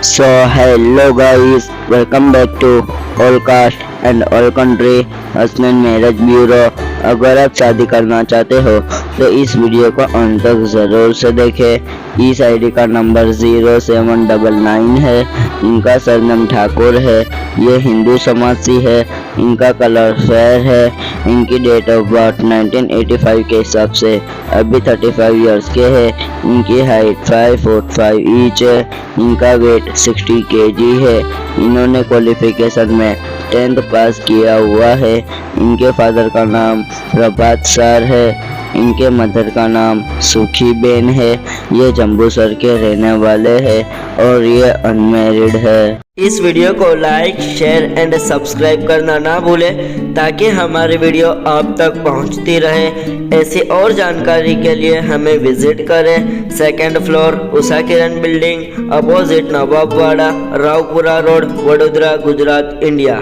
So hello guys, welcome back to All Caste and All Country Hasnain marriage bureau. अगर आप शादी करना चाहते हो तो इस वीडियो को अंत तक ज़रूर से देखें। इस आईडी का नंबर 0799 है। इनका सरनेम ठाकुर है। ये हिंदू समाज से है। इनका कलर फेयर है। इनकी डेट ऑफ बर्थ 1985 के हिसाब से अभी 35 इयर्स के है। इनकी हाइट 5 फुट 5 इंच है। इनका वेट 60 kg है। इन्होंने क्वालिफिकेशन में 10th पास किया हुआ है। इनके फादर का नाम प्रभात सर है। इनके मदर का नाम सुखी बेन है। ये जम्बूसर के रहने वाले हैं और ये अनमैरिड है। इस वीडियो को लाइक, शेयर एंड सब्सक्राइब करना ना भूलें ताकि हमारी वीडियो आप तक पहुंचती रहे। ऐसी और जानकारी के लिए हमें विजिट करें। 2nd floor Usha Kiran building, opposite Nawabwada, Raopura road, Vadodara, Gujarat, India.